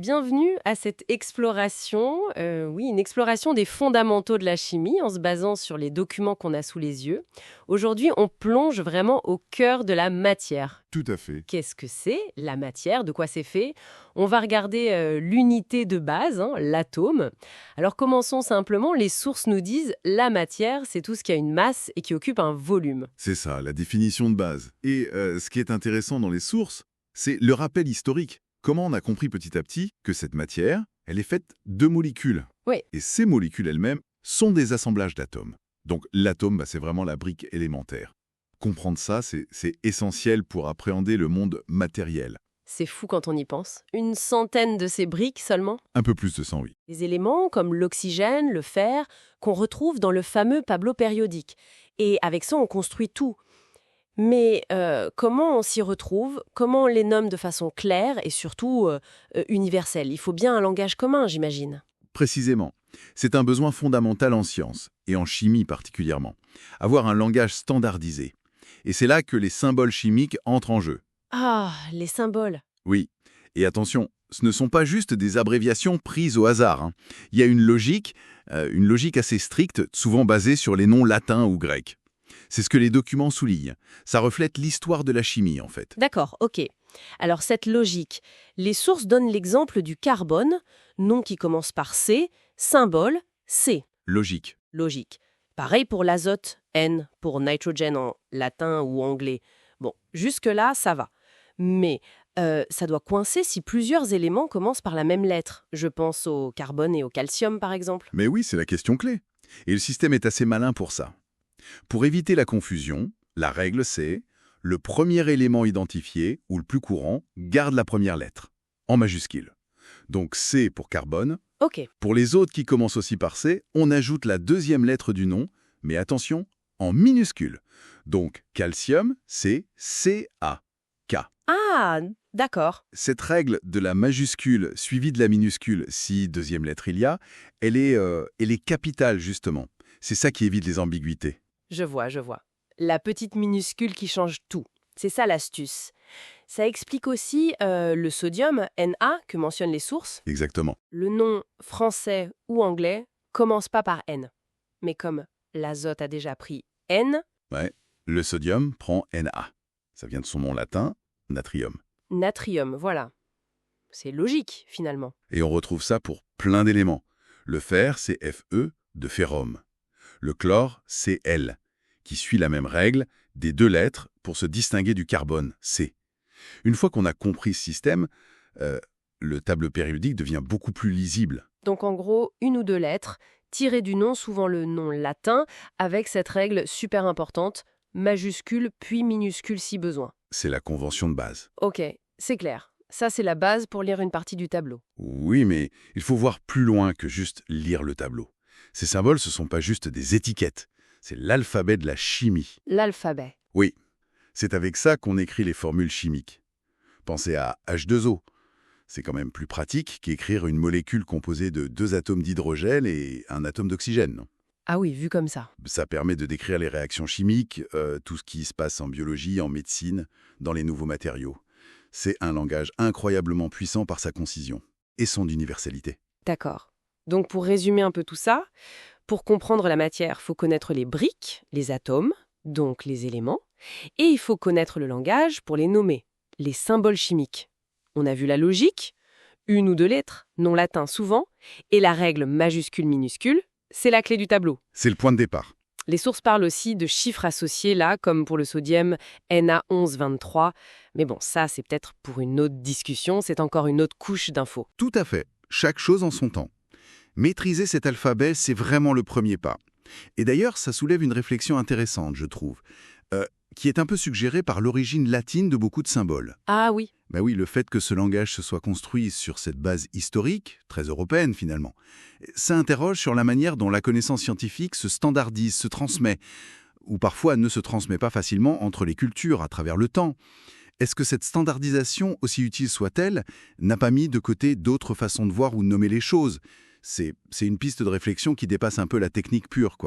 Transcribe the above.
Bienvenue à cette exploration, une exploration des fondamentaux de la chimie en se basant sur les documents qu'on a sous les yeux. Aujourd'hui, on plonge vraiment au cœur de la matière. Tout à fait. Qu'est-ce que c'est, la matière? De quoi c'est fait? On va regarder l'unité de base, l'atome. Alors commençons simplement, les sources nous disent la matière, c'est tout ce qui a une masse et qui occupe un volume. C'est ça, la définition de base. Et ce qui est intéressant dans les sources, c'est le rappel historique. Comment on a compris petit à petit que cette matière, elle est faite de molécules. Oui. Et ces molécules elles-mêmes sont des assemblages d'atomes. Donc l'atome, c'est vraiment la brique élémentaire. Comprendre ça, c'est essentiel pour appréhender le monde matériel. C'est fou quand on y pense. Une centaine de ces briques seulement. Un peu plus de 100, oui. Des éléments comme l'oxygène, le fer, qu'on retrouve dans le fameux tableau périodique. Et avec ça, on construit tout. Mais comment on s'y retrouve? Comment on les nomme de façon claire et surtout universelle? Il faut bien un langage commun, j'imagine. Précisément. C'est un besoin fondamental en sciences, et en chimie particulièrement. Avoir un langage standardisé. Et c'est là que les symboles chimiques entrent en jeu. Ah, les symboles. Oui. Et attention, ce ne sont pas juste des abréviations prises au hasard. Il y a une logique assez stricte, souvent basée sur les noms latins ou grecs. C'est ce que les documents soulignent. Ça reflète l'histoire de la chimie, en fait. D'accord, ok. Alors cette logique, les sources donnent l'exemple du carbone, nom qui commence par C, symbole C. Logique. Logique. Pareil pour l'azote, N, pour nitrogen en latin ou anglais. Bon, jusque-là, ça va. Mais ça doit coincer si plusieurs éléments commencent par la même lettre. Je pense au carbone et au calcium, par exemple. Mais oui, c'est la question clé. Et le système est assez malin pour ça. Pour éviter la confusion, la règle c'est le premier élément identifié, ou le plus courant, garde la première lettre, en majuscule. Donc C pour carbone. Ok. Pour les autres qui commencent aussi par C, on ajoute la deuxième lettre du nom, mais attention, en minuscule. Donc calcium, c'est Ca. K. Ah, d'accord. Cette règle de la majuscule suivie de la minuscule, si deuxième lettre il y a, elle est capitale justement. C'est ça qui évite les ambiguïtés. Je vois. La petite minuscule qui change tout. C'est ça l'astuce. Ça explique aussi le sodium, Na, que mentionnent les sources. Exactement. Le nom français ou anglais commence pas par N. Mais comme l'azote a déjà pris N, Ouais. Le sodium prend Na. Ça vient de son nom latin, natrium. natrium, voilà. C'est logique, finalement. Et on retrouve ça pour plein d'éléments. Le fer, c'est Fe de ferrum. Le chlore, c'est L, qui suit la même règle des deux lettres pour se distinguer du carbone, C. Une fois qu'on a compris ce système, le tableau périodique devient beaucoup plus lisible. Donc en gros, une ou deux lettres, tirées du nom, souvent le nom latin, avec cette règle super importante, majuscule puis minuscule si besoin. C'est la convention de base. Ok, c'est clair. Ça, c'est la base pour lire une partie du tableau. Oui, mais il faut voir plus loin que juste lire le tableau. Ces symboles, ce ne sont pas juste des étiquettes. C'est l'alphabet de la chimie. L'alphabet. Oui, c'est avec ça qu'on écrit les formules chimiques. Pensez à H2O. C'est quand même plus pratique qu'écrire une molécule composée de 2 atomes d'hydrogène et un atome d'oxygène. Non? Ah oui, vu comme ça. Ça permet de décrire les réactions chimiques, tout ce qui se passe en biologie, en médecine, dans les nouveaux matériaux. C'est un langage incroyablement puissant par sa concision et son universalité. D'accord. Donc pour résumer un peu tout ça, pour comprendre la matière, faut connaître les briques, les atomes, donc les éléments, et il faut connaître le langage pour les nommer, les symboles chimiques. On a vu la logique, une ou deux lettres, nom latin souvent, et la règle majuscule-minuscule, c'est la clé du tableau. C'est le point de départ. Les sources parlent aussi de chiffres associés là, comme pour le sodium Na1123, mais bon, ça c'est peut-être pour une autre discussion, c'est encore une autre couche d'infos. Tout à fait. Chaque chose en son temps. Maîtriser cet alphabet, c'est vraiment le premier pas. Et d'ailleurs, ça soulève une réflexion intéressante, je trouve, qui est un peu suggérée par l'origine latine de beaucoup de symboles. Ah oui. Ben oui, le fait que ce langage se soit construit sur cette base historique, très européenne finalement, ça interroge sur la manière dont la connaissance scientifique se standardise, se transmet, ou parfois ne se transmet pas facilement entre les cultures à travers le temps. Est-ce que cette standardisation, aussi utile soit-elle, n'a pas mis de côté d'autres façons de voir ou de nommer les choses ? C'est une piste de réflexion qui dépasse un peu la technique pure, quoi.